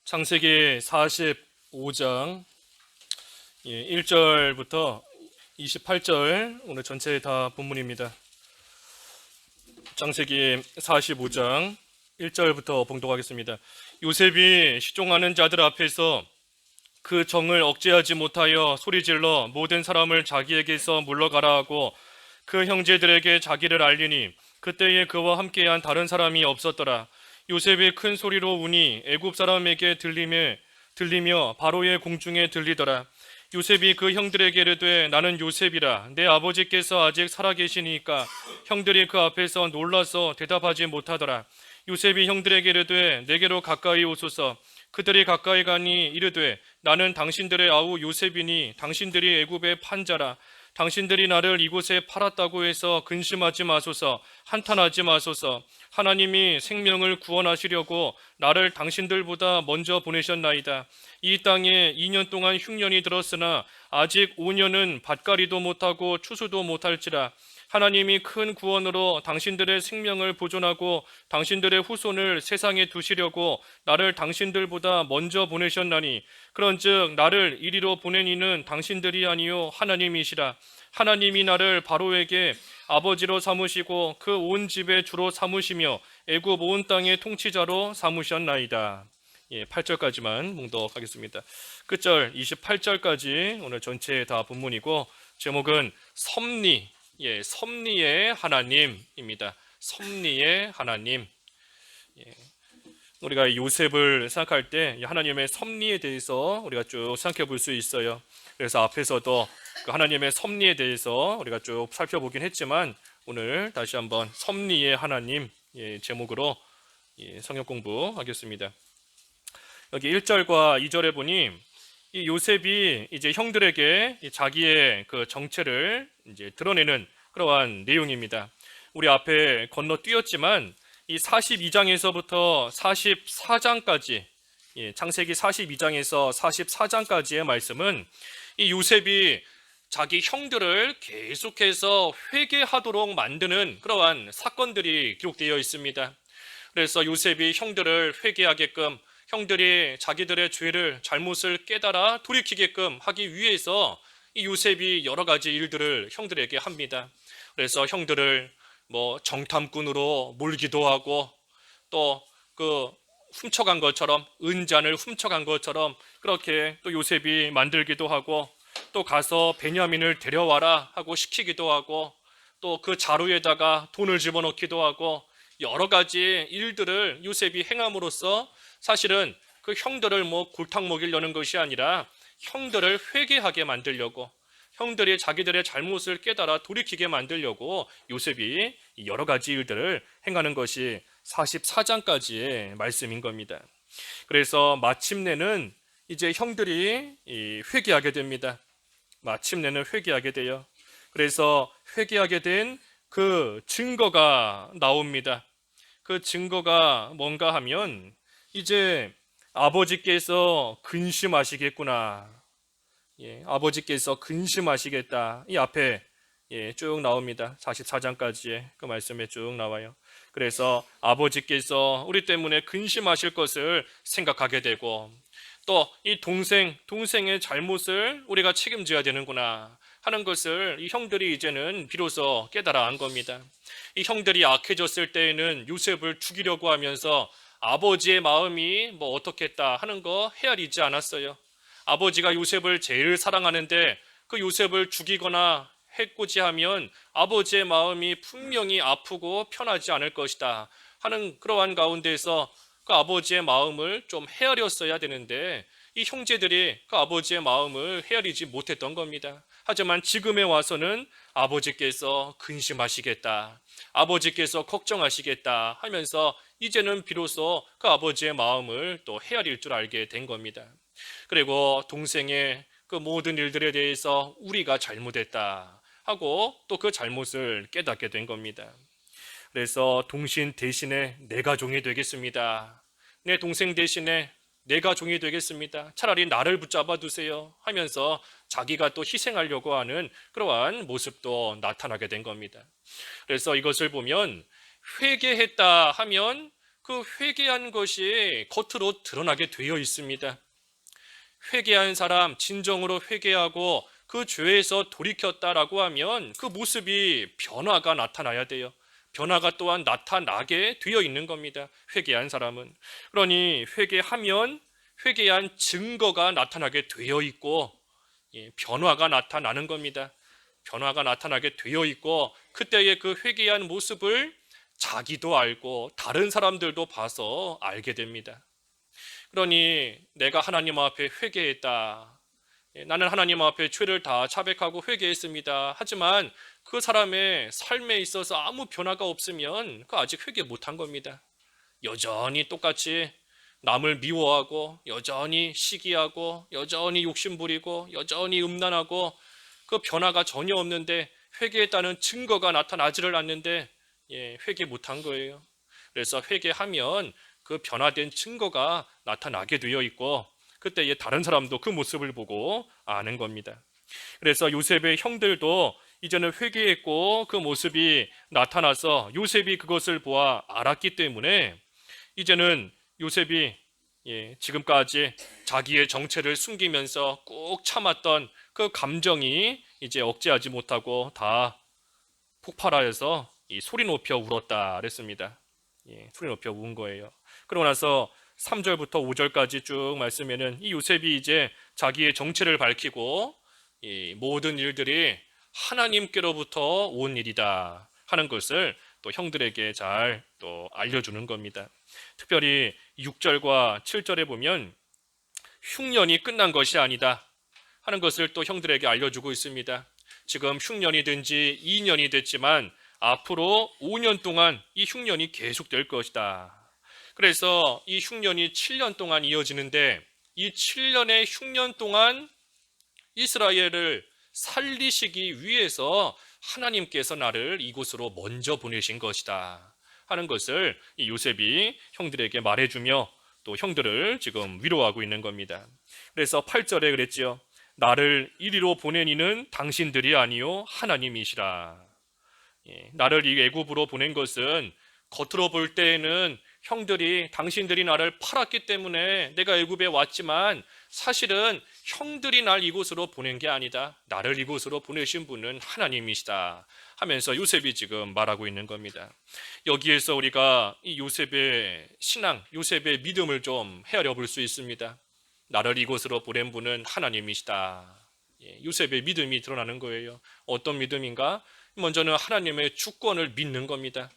창세기 45장 1절부터 28절 오늘 전체 다 본문입니다. 창세기 45장 1절부터 봉독하겠습니다. 요셉이 시종하는 자들 앞에서 그 정을 억제하지 못하여 소리질러 모든 사람을 자기에게서 물러가라 하고 그 형제들에게 자기를 알리니 그때에 그와 함께한 다른 사람이 없었더라. 요셉이 큰 소리로 우니 애굽 사람에게 들리며 바로의 공중에 들리더라. 요셉이 그 형들에게 이르되 나는 요셉이라. 내 아버지께서 아직 살아계시니까 형들이 그 앞에서 놀라서 대답하지 못하더라. 요셉이 형들에게 이르되 내게로 가까이 오소서. 그들이 가까이 가니 이르되 나는 당신들의 아우 요셉이니 당신들이 애굽의 판자라. 당신들이 나를 이곳에 팔았다고 해서 근심하지 마소서. 한탄하지 마소서. 하나님이 생명을 구원하시려고 나를 당신들보다 먼저 보내셨나이다. 이 땅에 2년 동안 흉년이 들었으나 아직 5년은 밭갈이도 못하고 추수도 못할지라. 하나님이 큰 구원으로 당신들의 생명을 보존하고 당신들의 후손을 세상에 두시려고 나를 당신들보다 먼저 보내셨나니 그런즉 나를 이리로 보낸 이는 당신들이 아니요 하나님이시라. 하나님이 나를 바로에게 아버지로 삼으시고 그 온 집의 주로 삼으시며 애굽 온 땅의 통치자로 삼으셨나이다. 8절까지만 봉독하겠습니다. 끝절 28절까지 오늘 전체 다 본문이고 제목은 섭리, 섭리의 하나님입니다. 섭리의 하나님. 우리가 요셉을 생각할 때 하나님의 섭리에 대해서 우리가 쭉 생각해 볼 수 있어요. 그래서 앞에서도 그 하나님의 섭리에 대해서 우리가 쭉 살펴보긴 했지만 오늘 다시 한번 섭리의 하나님 제목으로 성경 공부하겠습니다. 여기 1절과 2절에 보니 이 요셉이 이제 형들에게 자기의 그 정체를 이제 드러내는 그러한 내용입니다. 우리 앞에 건너뛰었지만 이 42장에서부터 44장까지 창세기 42장에서 44장까지의 말씀은 이 요셉이 자기 형들을 계속해서 회개하도록 만드는 그러한 사건들이 기록되어 있습니다. 그래서 요셉이 형들을 회개하게끔 형들이 자기들의 죄를 잘못을 깨달아 돌이키게끔 하기 위해서 이 요셉이 여러 가지 일들을 형들에게 합니다. 그래서 형들을 정탐꾼으로 몰기도 하고 또 그 훔쳐간 것처럼 은잔을 훔쳐간 것처럼 그렇게 또 요셉이 만들기도 하고 또 가서 베냐민을 데려와라 하고 시키기도 하고 또 그 자루에다가 돈을 집어넣기도 하고 여러 가지 일들을 요셉이 행함으로써 사실은 그 형들을 골탕 먹이려는 것이 아니라 형들을 회개하게 만들려고 형들이 자기들의 잘못을 깨달아 돌이키게 만들려고 요셉이 여러 가지 일들을 행하는 것이 44장까지의 말씀인 겁니다. 그래서 마침내는 이제 형들이 회개하게 됩니다. 마침내는 회개하게 돼요. 그래서 회개하게 된 그 증거가 나옵니다. 그 증거가 뭔가 하면 이제 아버지께서 근심하시겠구나. 아버지께서 근심하시겠다. 이 앞에 쭉 나옵니다. 44장까지의 그 말씀에 쭉 나와요. 그래서 아버지께서 우리 때문에 근심하실 것을 생각하게 되고 또 이 동생의 잘못을 우리가 책임져야 되는구나 하는 것을 이 형들이 이제는 비로소 깨달아 안 겁니다. 이 형들이 악해졌을 때에는 요셉을 죽이려고 하면서 아버지의 마음이 어떻겠다 하는 거 헤아리지 않았어요. 아버지가 요셉을 제일 사랑하는데 그 요셉을 죽이거나 해코지하면 아버지의 마음이 분명히 아프고 편하지 않을 것이다 하는 그러한 가운데서 그 아버지의 마음을 좀 헤아렸어야 되는데 이 형제들이 그 아버지의 마음을 헤아리지 못했던 겁니다. 하지만 지금에 와서는 아버지께서 근심하시겠다, 아버지께서 걱정하시겠다 하면서 이제는 비로소 그 아버지의 마음을 또 헤아릴 줄 알게 된 겁니다. 그리고 동생의 그 모든 일들에 대해서 우리가 잘못했다 하고 또 그 잘못을 깨닫게 된 겁니다. 그래서 동신 대신에 내가 종이 되겠습니다. 내 동생 대신에 내가 종이 되겠습니다. 차라리 나를 붙잡아 두세요 하면서 자기가 또 희생하려고 하는 그러한 모습도 나타나게 된 겁니다. 그래서 이것을 보면 회개했다 하면 그 회개한 것이 겉으로 드러나게 되어 있습니다. 회개한 사람, 진정으로 회개하고 그 죄에서 돌이켰다라고 하면 그 모습이 변화가 나타나야 돼요. 변화가 또한 나타나게 되어 있는 겁니다. 회개한 사람은. 그러니 회개하면 회개한 증거가 나타나게 되어 있고, 변화가 나타나는 겁니다. 변화가 나타나게 되어 있고, 그때의 그 회개한 모습을 자기도 알고 다른 사람들도 봐서 알게 됩니다. 그러니 내가 하나님 앞에 회개했다. 나는 하나님 앞에 죄를 다 자백하고 회개했습니다. 하지만 그 사람의 삶에 있어서 아무 변화가 없으면 그 아직 회개 못한 겁니다. 여전히 똑같이 남을 미워하고, 여전히 시기하고, 여전히 욕심부리고, 여전히 음란하고, 그 변화가 전혀 없는데 회개했다는 증거가 나타나지를 않는데 회개 못한 거예요. 그래서 회개하면 그 변화된 증거가 나타나게 되어 있고, 그때 다른 사람도 그 모습을 보고 아는 겁니다. 그래서 요셉의 형들도 이제는 회개했고 그 모습이 나타나서 요셉이 그것을 보아 알았기 때문에 이제는 요셉이 지금까지 자기의 정체를 숨기면서 꾹 참았던 그 감정이 이제 억제하지 못하고 다 폭발하여서 소리 높여 울었다 그랬습니다. 소리 높여 운 거예요. 그러고 나서 3절부터 5절까지 쭉 말씀에는 이 요셉이 이제 자기의 정체를 밝히고 이 모든 일들이 하나님께로부터 온 일이다 하는 것을 또 형들에게 잘 또 알려주는 겁니다. 특별히 6절과 7절에 보면 흉년이 끝난 것이 아니다 하는 것을 또 형들에게 알려주고 있습니다. 지금 흉년이 된 지 2년이 됐지만 앞으로 5년 동안 이 흉년이 계속될 것이다. 그래서 이 흉년이 7년 동안 이어지는데 이 7년의 흉년 동안 이스라엘을 살리시기 위해서 하나님께서 나를 이곳으로 먼저 보내신 것이다 하는 것을 이 요셉이 형들에게 말해주며 또 형들을 지금 위로하고 있는 겁니다. 그래서 8절에 그랬지요. 나를 이리로 보낸 이는 당신들이 아니요 하나님이시라. 나를 이 애굽으로 보낸 것은 겉으로 볼 때에는 형들이 당신들이 나를 팔았기 때문에 내가 애굽에 왔지만 사실은 형들이 날 이곳으로 보낸 게 아니다. 나를 이곳으로 보내신 분은 하나님이시다 하면서 요셉이 지금 말하고 있는 겁니다. 여기에서 우리가 이 요셉의 신앙, 요셉의 믿음을 좀 헤아려 볼 수 있습니다. 나를 이곳으로 보낸 분은 하나님이시다. 요셉의 믿음이 드러나는 거예요. 어떤 믿음인가? 먼저는 하나님의 주권을 믿는 겁니다.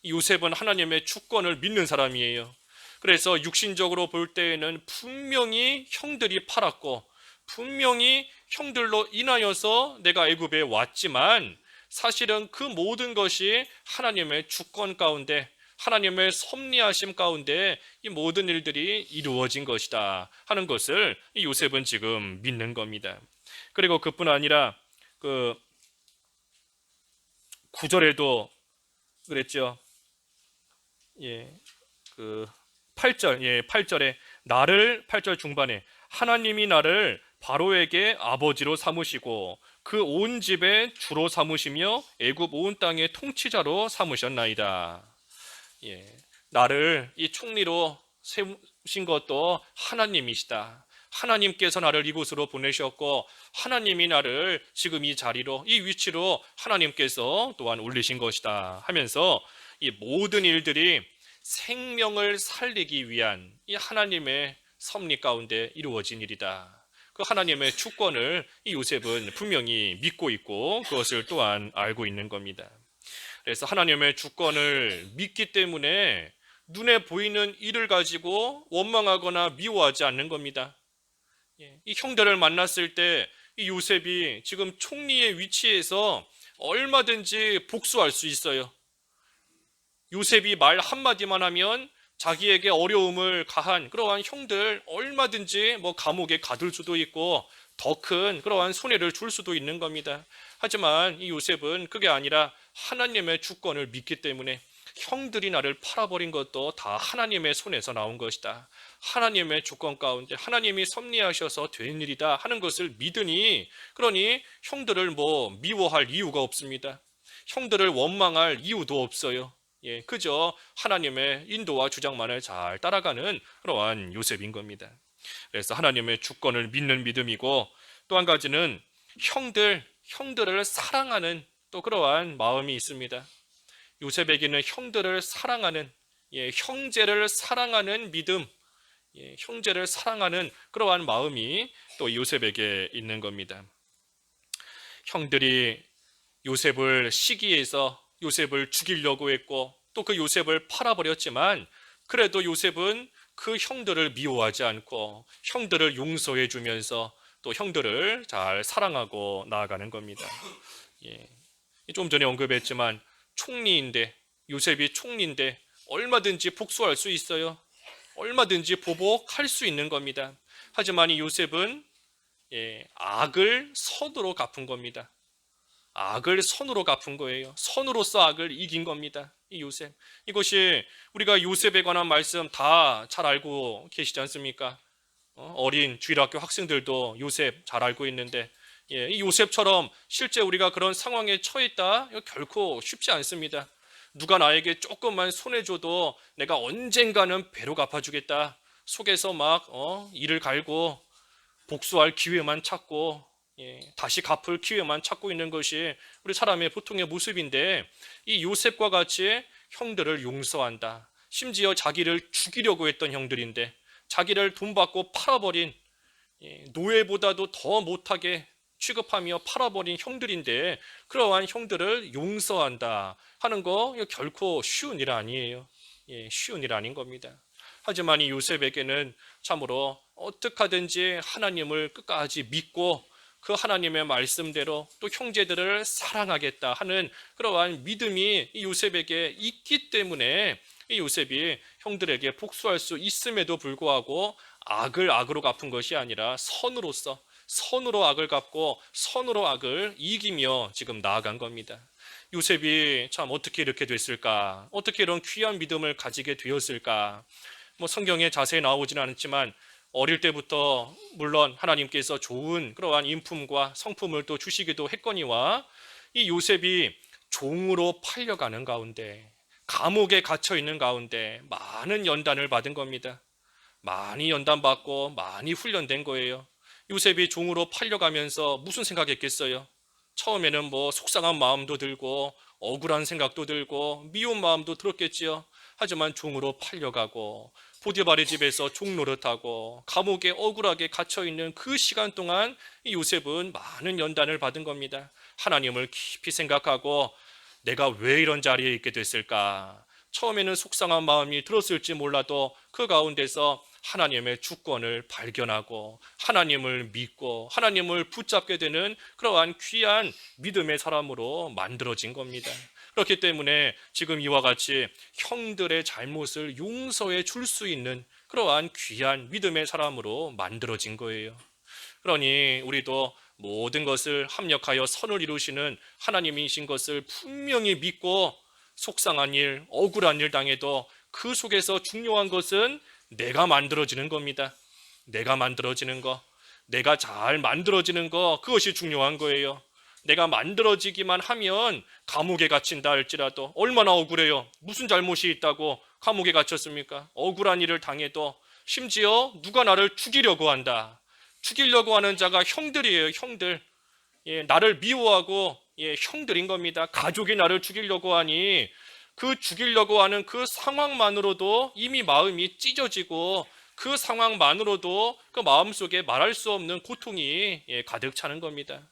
요셉은 하나님의 주권을 믿는 사람이에요. 그래서 육신적으로 볼 때에는 분명히 형들이 팔았고 분명히 형들로 인하여서 내가 애굽에 왔지만 사실은 그 모든 것이 하나님의 주권 가운데 하나님의 섭리하심 가운데 이 모든 일들이 이루어진 것이다 하는 것을 이 요셉은 지금 믿는 겁니다. 그리고 그뿐 아니라 그 9절에도 그랬죠. 그 8절, 8절에 나를 8절 중반에 하나님이 나를 바로에게 아버지로 삼으시고 그 온 집의 주로 삼으시며 애굽 온 땅의 통치자로 삼으셨나이다. 나를 이 총리로 세우신 것도 하나님이시다. 하나님께서 나를 이곳으로 보내셨고 하나님이 나를 지금 이 자리로 이 위치로 하나님께서 또한 올리신 것이다 하면서 이 모든 일들이 생명을 살리기 위한 이 하나님의 섭리 가운데 이루어진 일이다. 그 하나님의 주권을 이 요셉은 분명히 믿고 있고 그것을 또한 알고 있는 겁니다. 그래서 하나님의 주권을 믿기 때문에 눈에 보이는 일을 가지고 원망하거나 미워하지 않는 겁니다. 이 형들을 만났을 때 이 요셉이 지금 총리의 위치에서 얼마든지 복수할 수 있어요. 요셉이 말 한마디만 하면 자기에게 어려움을 가한 그러한 형들 얼마든지 감옥에 가둘 수도 있고 더 큰 그러한 손해를 줄 수도 있는 겁니다. 하지만 이 요셉은 그게 아니라 하나님의 주권을 믿기 때문에 형들이 나를 팔아버린 것도 다 하나님의 손에서 나온 것이다. 하나님의 주권 가운데 하나님이 섭리하셔서 된 일이다 하는 것을 믿으니 그러니 형들을 미워할 이유가 없습니다. 형들을 원망할 이유도 없어요. 그저 하나님의 인도와 주장만을 잘 따라가는 그러한 요셉인 겁니다. 그래서 하나님의 주권을 믿는 믿음이고, 또 한 가지는 형들을 사랑하는 또 그러한 마음이 있습니다. 요셉에게는 형들을 사랑하는, 형제를 사랑하는 믿음, 형제를 사랑하는 그러한 마음이 또 요셉에게 있는 겁니다. 형들이 요셉을 시기해서 요셉을 죽이려고 했고, 또 그 요셉을 팔아버렸지만, 그래도 요셉은 그 형들을 미워하지 않고 형들을 용서해 주면서 또 형들을 잘 사랑하고 나아가는 겁니다. 좀 전에 언급했지만 총리인데, 요셉이 총리인데 얼마든지 복수할 수 있어요. 얼마든지 보복할 수 있는 겁니다. 하지만 이 요셉은 악을 선으로 갚은 겁니다. 악을 선으로 갚은 거예요. 선으로서 악을 이긴 겁니다. 이 요셉. 이것이 우리가 요셉에 관한 말씀 다 잘 알고 계시지 않습니까? 어린 주일학교 학생들도 요셉 잘 알고 있는데, 이 요셉처럼 실제 우리가 그런 상황에 처했다? 결코 쉽지 않습니다. 누가 나에게 조금만 손해줘도 내가 언젠가는 배로 갚아주겠다. 속에서 막 이를 갈고 복수할 기회만 찾고, 다시 갚을 기회만 찾고 있는 것이 우리 사람의 보통의 모습인데, 이 요셉과 같이 형들을 용서한다. 심지어 자기를 죽이려고 했던 형들인데, 자기를 돈 받고 팔아버린, 노예보다도 더 못하게 취급하며 팔아버린 형들인데, 그러한 형들을 용서한다 하는 거 결코 쉬운 일 아니에요. 쉬운 일 아닌 겁니다. 하지만 이 요셉에게는 참으로 어떻게 하든지 하나님을 끝까지 믿고 그 하나님의 말씀대로 또 형제들을 사랑하겠다 하는 그러한 믿음이 이 요셉에게 있기 때문에 이 요셉이 형들에게 복수할 수 있음에도 불구하고 악을 악으로 갚은 것이 아니라 선으로 악을 갚고 선으로 악을 이기며 지금 나아간 겁니다. 요셉이 참 어떻게 이렇게 됐을까? 어떻게 이런 귀한 믿음을 가지게 되었을까? 성경에 자세히 나오지는 않지만 어릴 때부터 물론 하나님께서 좋은 그러한 인품과 성품을 또 주시기도 했거니와, 이 요셉이 종으로 팔려가는 가운데, 감옥에 갇혀 있는 가운데 많은 연단을 받은 겁니다. 많이 연단받고 많이 훈련된 거예요. 요셉이 종으로 팔려가면서 무슨 생각했겠어요? 처음에는 속상한 마음도 들고 억울한 생각도 들고 미운 마음도 들었겠지요. 하지만 종으로 팔려가고 보디발의 집에서 종노릇하고 감옥에 억울하게 갇혀있는 그 시간 동안 이 요셉은 많은 연단을 받은 겁니다. 하나님을 깊이 생각하고 내가 왜 이런 자리에 있게 됐을까? 처음에는 속상한 마음이 들었을지 몰라도 그 가운데서 하나님의 주권을 발견하고 하나님을 믿고 하나님을 붙잡게 되는 그러한 귀한 믿음의 사람으로 만들어진 겁니다. 그렇기 때문에 지금 이와 같이 형들의 잘못을 용서해 줄 수 있는 그러한 귀한 믿음의 사람으로 만들어진 거예요. 그러니 우리도 모든 것을 합력하여 선을 이루시는 하나님이신 것을 분명히 믿고 속상한 일, 억울한 일 당해도 그 속에서 중요한 것은 내가 만들어지는 겁니다. 내가 만들어지는 거, 내가 잘 만들어지는 거, 그것이 중요한 거예요. 내가 만들어지기만 하면 감옥에 갇힌다 할지라도 얼마나 억울해요. 무슨 잘못이 있다고 감옥에 갇혔습니까? 억울한 일을 당해도 심지어 누가 나를 죽이려고 한다. 죽이려고 하는 자가 형들이에요. 형들. 나를 미워하고 형들인 겁니다. 가족이 나를 죽이려고 하니 그 죽이려고 하는 그 상황만으로도 이미 마음이 찢어지고 그 상황만으로도 그 마음속에 말할 수 없는 고통이 가득 차는 겁니다.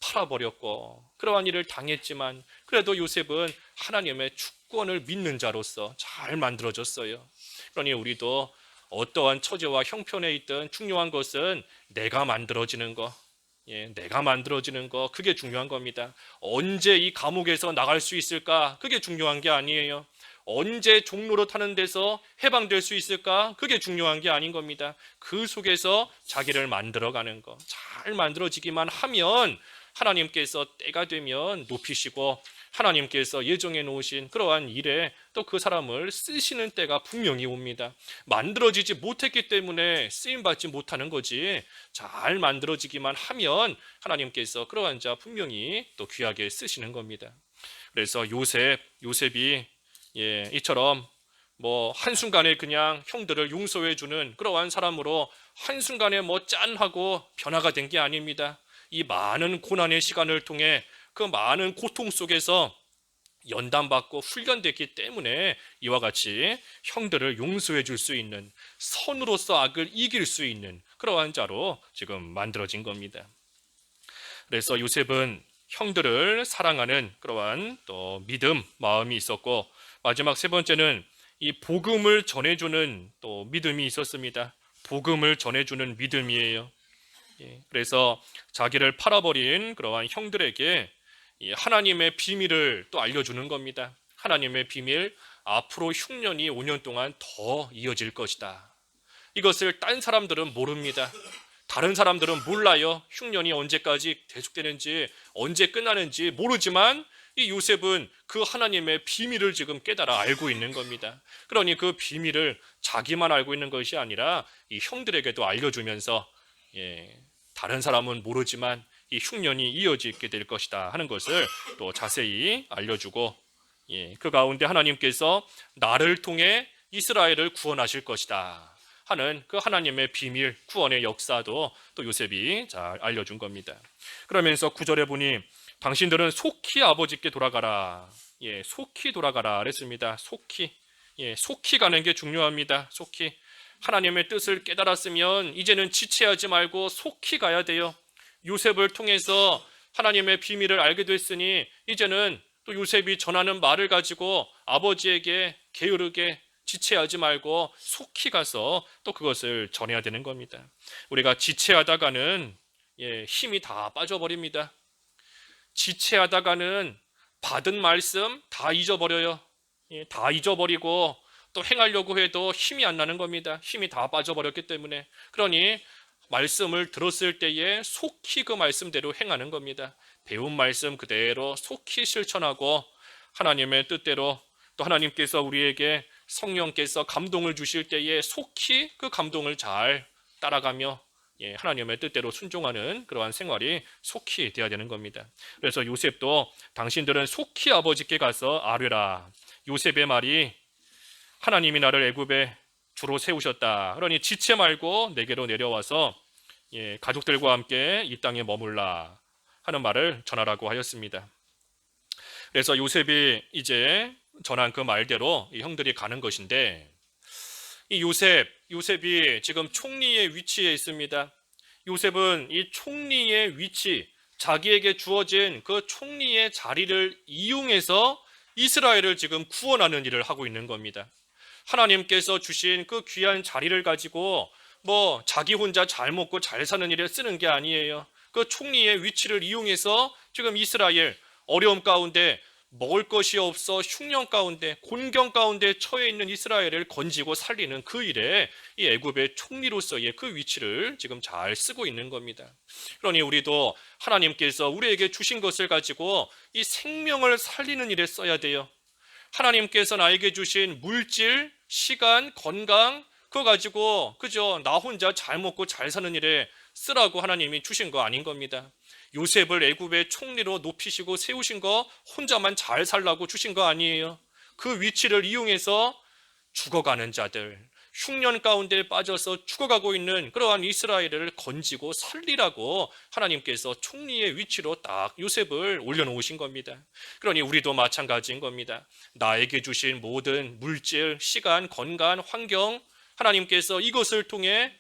팔아버렸고 그러한 일을 당했지만 그래도 요셉은 하나님의 주권을 믿는 자로서 잘 만들어졌어요. 그러니 우리도 어떠한 처지와 형편에 있든 중요한 것은 내가 만들어지는 거, 내가 만들어지는 거, 그게 중요한 겁니다. 언제 이 감옥에서 나갈 수 있을까? 그게 중요한 게 아니에요. 언제 종로릇 하는 데서 해방될 수 있을까? 그게 중요한 게 아닌 겁니다. 그 속에서 자기를 만들어가는 거, 잘 만들어지기만 하면 하나님께서 때가 되면 높이시고 하나님께서 예정해 놓으신 그러한 일에 또 그 사람을 쓰시는 때가 분명히 옵니다. 만들어지지 못했기 때문에 쓰임받지 못하는 거지, 잘 만들어지기만 하면 하나님께서 그러한 자 분명히 또 귀하게 쓰시는 겁니다. 그래서 요셉이 이처럼 뭐 한순간에 그냥 형들을 용서해 주는 그러한 사람으로 한순간에 뭐 짠하고 변화가 된 게 아닙니다. 이 많은 고난의 시간을 통해 그 많은 고통 속에서 연단받고 훈련됐기 때문에 이와 같이 형들을 용서해 줄 수 있는, 선으로서 악을 이길 수 있는 그러한 자로 지금 만들어진 겁니다. 그래서 요셉은 형들을 사랑하는 그러한 또 믿음, 마음이 있었고, 마지막 세 번째는 이 복음을 전해주는 또 믿음이 있었습니다. 복음을 전해주는 믿음이에요. 그래서 자기를 팔아버린 그러한 형들에게 이 하나님의 비밀을 또 알려주는 겁니다. 하나님의 비밀, 앞으로 흉년이 5년 동안 더 이어질 것이다. 이것을 딴 사람들은 모릅니다. 다른 사람들은 몰라요. 흉년이 언제까지 계속되는지, 언제 끝나는지 모르지만 이 요셉은 그 하나님의 비밀을 지금 깨달아 알고 있는 겁니다. 그러니 그 비밀을 자기만 알고 있는 것이 아니라 이 형들에게도 알려주면서 다른 사람은 모르지만 이 흉년이 이어지게 될 것이다 하는 것을 또 자세히 알려주고, 그 가운데 하나님께서 나를 통해 이스라엘을 구원하실 것이다 하는 그 하나님의 비밀, 구원의 역사도 또 요셉이 잘 알려준 겁니다. 그러면서 9절에 보니 당신들은 속히 아버지께 돌아가라. 속히 돌아가라 그랬습니다. 속히 가는 게 중요합니다. 속히. 하나님의 뜻을 깨달았으면 이제는 지체하지 말고 속히 가야 돼요. 요셉을 통해서 하나님의 비밀을 알게 됐으니 이제는 또 요셉이 전하는 말을 가지고 아버지에게 게으르게 지체하지 말고 속히 가서 또 그것을 전해야 되는 겁니다. 우리가 지체하다가는 힘이 다 빠져버립니다. 지체하다가는 받은 말씀 다 잊어버려요. 다 잊어버리고 또 행하려고 해도 힘이 안 나는 겁니다. 힘이 다 빠져버렸기 때문에. 그러니 말씀을 들었을 때에 속히 그 말씀대로 행하는 겁니다. 배운 말씀 그대로 속히 실천하고 하나님의 뜻대로, 또 하나님께서 우리에게 성령께서 감동을 주실 때에 속히 그 감동을 잘 따라가며 하나님의 뜻대로 순종하는 그러한 생활이 속히 되어야 되는 겁니다. 그래서 요셉도 당신들은 속히 아버지께 가서 아뢰라. 요셉의 말이 하나님이 나를 애굽에 주로 세우셨다. 그러니 지체 말고 내게로 내려와서 가족들과 함께 이 땅에 머물라 하는 말을 전하라고 하였습니다. 그래서 요셉이 이제 전한 그 말대로 이 형들이 가는 것인데, 이 요셉이 지금 총리의 위치에 있습니다. 요셉은 이 총리의 위치, 자기에게 주어진 그 총리의 자리를 이용해서 이스라엘을 지금 구원하는 일을 하고 있는 겁니다. 하나님께서 주신 그 귀한 자리를 가지고 뭐 자기 혼자 잘 먹고 잘 사는 일에 쓰는 게 아니에요. 그 총리의 위치를 이용해서 지금 이스라엘 어려움 가운데, 먹을 것이 없어 흉년 가운데, 곤경 가운데 처해 있는 이스라엘을 건지고 살리는 그 일에 이 애굽의 총리로서의 그 위치를 지금 잘 쓰고 있는 겁니다. 그러니 우리도 하나님께서 우리에게 주신 것을 가지고 이 생명을 살리는 일에 써야 돼요. 하나님께서 나에게 주신 물질, 시간, 건강, 그거 가지고 그저 나 혼자 잘 먹고 잘 사는 일에 쓰라고 하나님이 주신 거 아닌 겁니다. 요셉을 애굽의 총리로 높이시고 세우신 거 혼자만 잘 살라고 주신 거 아니에요. 그 위치를 이용해서 죽어가는 자들, 흉년 가운데 빠져서 죽어가고 있는 그러한 이스라엘을 건지고 살리라고 하나님께서 총리의 위치로 딱 요셉을 올려놓으신 겁니다. 그러니 우리도 마찬가지인 겁니다. 나에게 주신 모든 물질, 시간, 건강, 환경, 하나님께서 이것을 통해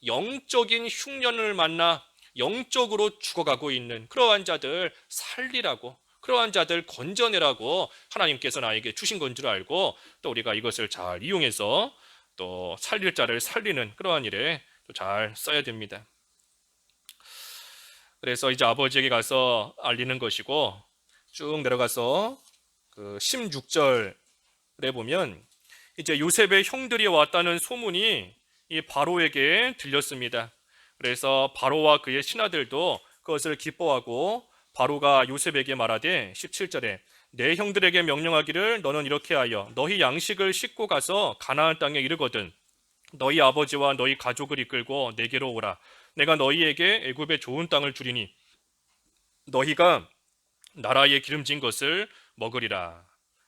영적인 흉년을 만나 영적으로 죽어가고 있는 그러한 자들 살리라고, 그러한 자들 건져내라고 하나님께서 나에게 주신 건 줄 알고, 또 우리가 이것을 잘 이용해서 또 살릴 자를 살리는 그러한 일에 또 잘 써야 됩니다. 그래서 이제 아버지에게 가서 알리는 것이고, 쭉 내려가서 그 16절에 보면 이제 요셉의 형들이 왔다는 소문이 이 바로에게 들렸습니다. 그래서 바로와 그의 신하들도 그것을 기뻐하고 바로가 요셉에게 말하되 17절에 내 형들에게 명령하기를 너는 이렇게 하여 너희 양식을 싣고 가서 가나안 땅에 이르거든 너희 아버지와 너희 가족을 이끌고 내게로 오라. 내가 너희에게 애굽의 좋은 땅을 주리니 너희가 나라의 기름진 것을 먹으리라.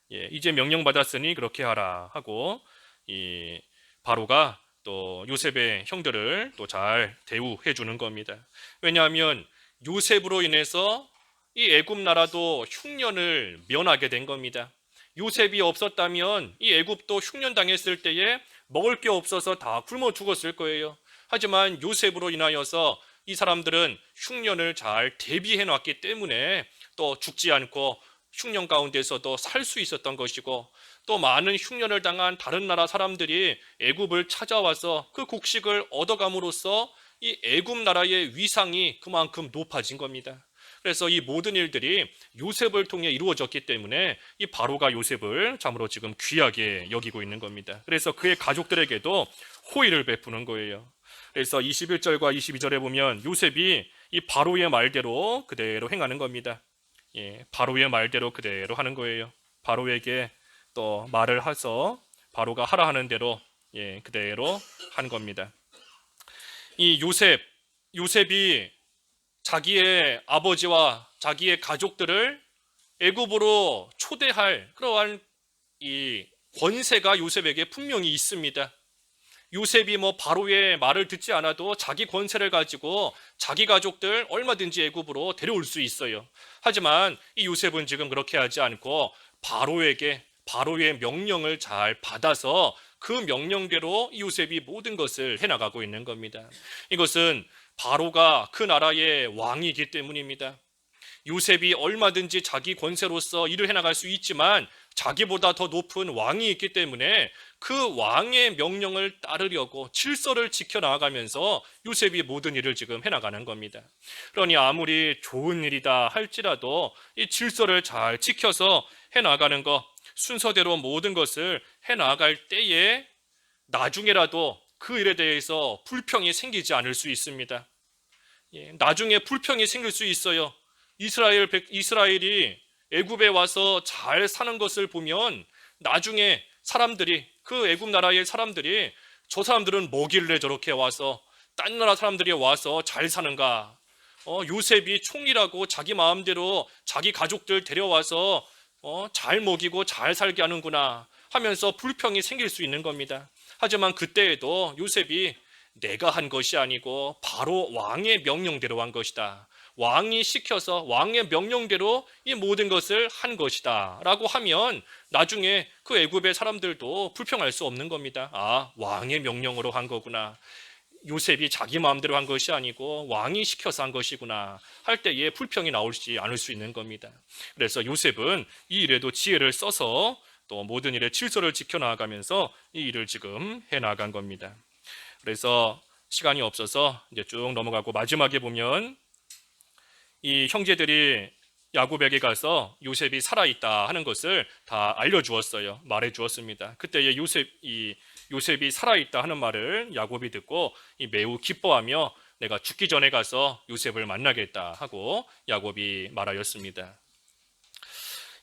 이제 명령받았으니 그렇게 하라 하고 이 바로가 또 요셉의 형들을 또 잘 대우해 주는 겁니다. 왜냐하면 요셉으로 인해서 이 애굽 나라도 흉년을 면하게 된 겁니다. 요셉이 없었다면 이 애굽도 흉년 당했을 때에 먹을 게 없어서 다 굶어 죽었을 거예요. 하지만 요셉으로 인하여서 이 사람들은 흉년을 잘 대비해 놨기 때문에 또 죽지 않고 흉년 가운데서도 살 수 있었던 것이고, 또 많은 흉년을 당한 다른 나라 사람들이 애굽을 찾아와서 그 곡식을 얻어감으로써 이 애굽 나라의 위상이 그만큼 높아진 겁니다. 그래서 이 모든 일들이 요셉을 통해 이루어졌기 때문에 이 바로가 요셉을 참으로 지금 귀하게 여기고 있는 겁니다. 그래서 그의 가족들에게도 호의를 베푸는 거예요. 그래서 21절과 22절에 보면 요셉이 이 바로의 말대로 그대로 행하는 겁니다. 바로의 말대로 그대로 하는 거예요. 바로에게 또 말을 해서 바로가 하라 하는 대로 그대로 한 겁니다. 이 요셉이 자기의 아버지와 자기의 가족들을 애굽으로 초대할 그러한 이 권세가 요셉에게 분명히 있습니다. 요셉이 바로의 말을 듣지 않아도 자기 권세를 가지고 자기 가족들 얼마든지 애굽으로 데려올 수 있어요. 하지만 이 요셉은 지금 그렇게 하지 않고 바로의 명령을 잘 받아서 그 명령대로 요셉이 모든 것을 해나가고 있는 겁니다. 이것은 바로가 그 나라의 왕이기 때문입니다. 요셉이 얼마든지 자기 권세로서 일을 해나갈 수 있지만 자기보다 더 높은 왕이 있기 때문에 그 왕의 명령을 따르려고 질서를 지켜나가면서 요셉이 모든 일을 지금 해나가는 겁니다. 그러니 아무리 좋은 일이다 할지라도 이 질서를 잘 지켜서 해나가는 것, 순서대로 모든 것을 해나갈 때에 나중에라도 그 일에 대해서 불평이 생기지 않을 수 있습니다. 나중에 불평이 생길 수 있어요. 이스라엘이 애굽에 와서 잘 사는 것을 보면 나중에 사람들이, 그 애굽 나라의 사람들이, 저 사람들은 뭐길래 저렇게 와서 딴 나라 사람들이 와서 잘 사는가, 요셉이 총리라고 자기 마음대로 자기 가족들 데려와서 잘 먹이고 잘 살게 하는구나 하면서 불평이 생길 수 있는 겁니다. 하지만 그때에도 요셉이 내가 한 것이 아니고 바로 왕의 명령대로 한 것이다, 왕이 시켜서 왕의 명령대로 이 모든 것을 한 것이다 라고 하면 나중에 그 애굽의 사람들도 불평할 수 없는 겁니다. 아, 왕의 명령으로 한 거구나, 요셉이 자기 마음대로 한 것이 아니고 왕이 시켜서 한 것이구나 할 때에 불평이 나오지 않을 수 있는 겁니다. 그래서 요셉은 이 일에도 지혜를 써서 또 모든 일에 질서를 지켜나가면서 이 일을 지금 해나간 겁니다. 그래서 시간이 없어서 이제 쭉 넘어가고 마지막에 보면 이 형제들이 야곱에게 가서 요셉이 살아있다 하는 것을 다 알려주었어요. 말해주었습니다. 그때에 요셉이 살아있다 하는 말을 야곱이 듣고 매우 기뻐하며 내가 죽기 전에 가서 요셉을 만나겠다 하고 야곱이 말하였습니다.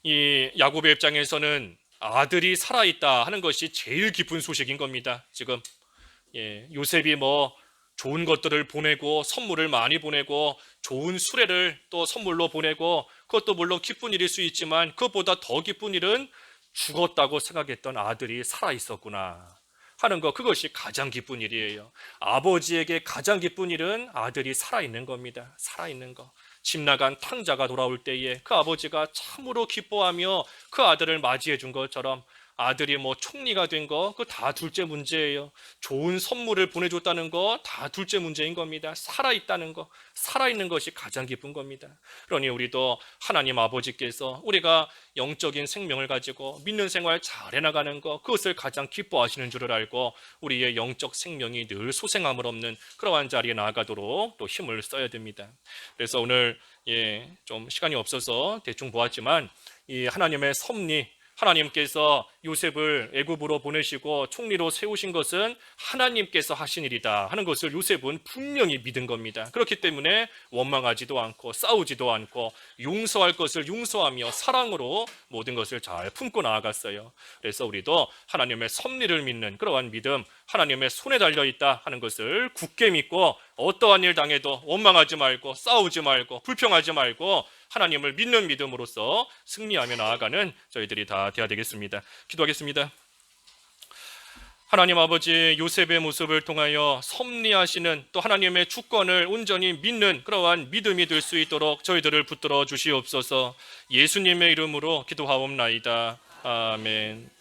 이 야곱의 입장에서는 아들이 살아있다 하는 것이 제일 기쁜 소식인 겁니다. 지금 요셉이 좋은 것들을 보내고 선물을 많이 보내고 좋은 수레를 또 선물로 보내고, 그것도 물론 기쁜 일일 수 있지만 그것보다 더 기쁜 일은 죽었다고 생각했던 아들이 살아있었구나 하는 것, 그것이 가장 기쁜 일이에요. 아버지에게 가장 기쁜 일은 아들이 살아있는 겁니다. 살아있는 것. 집 나간 탕자가 돌아올 때에 그 아버지가 참으로 기뻐하며 그 아들을 맞이해 준 것처럼 아들이 총리가 된 거 그거 다 둘째 문제예요. 좋은 선물을 보내줬다는 거 다 둘째 문제인 겁니다. 살아있다는 거, 살아있는 것이 가장 기쁜 겁니다. 그러니 우리도 하나님 아버지께서 우리가 영적인 생명을 가지고 믿는 생활 잘 해나가는 거, 그것을 가장 기뻐하시는 줄을 알고 우리의 영적 생명이 늘 소생함을 없는 그러한 자리에 나아가도록 또 힘을 써야 됩니다. 그래서 오늘 좀 시간이 없어서 대충 보았지만 이 하나님의 섭리, 하나님께서 요셉을 애굽으로 보내시고 총리로 세우신 것은 하나님께서 하신 일이다 하는 것을 요셉은 분명히 믿은 겁니다. 그렇기 때문에 원망하지도 않고 싸우지도 않고 용서할 것을 용서하며 사랑으로 모든 것을 잘 품고 나아갔어요. 그래서 우리도 하나님의 섭리를 믿는 그러한 믿음, 하나님의 손에 달려있다 하는 것을 굳게 믿고 어떠한 일 당해도 원망하지 말고 싸우지 말고 불평하지 말고 하나님을 믿는 믿음으로써 승리하며 나아가는 저희들이 다 되어야 되겠습니다. 기도하겠습니다. 하나님 아버지, 요셉의 모습을 통하여 섭리하시는 또 하나님의 주권을 온전히 믿는 그러한 믿음이 될 수 있도록 저희들을 붙들어 주시옵소서. 예수님의 이름으로 기도하옵나이다. 아멘.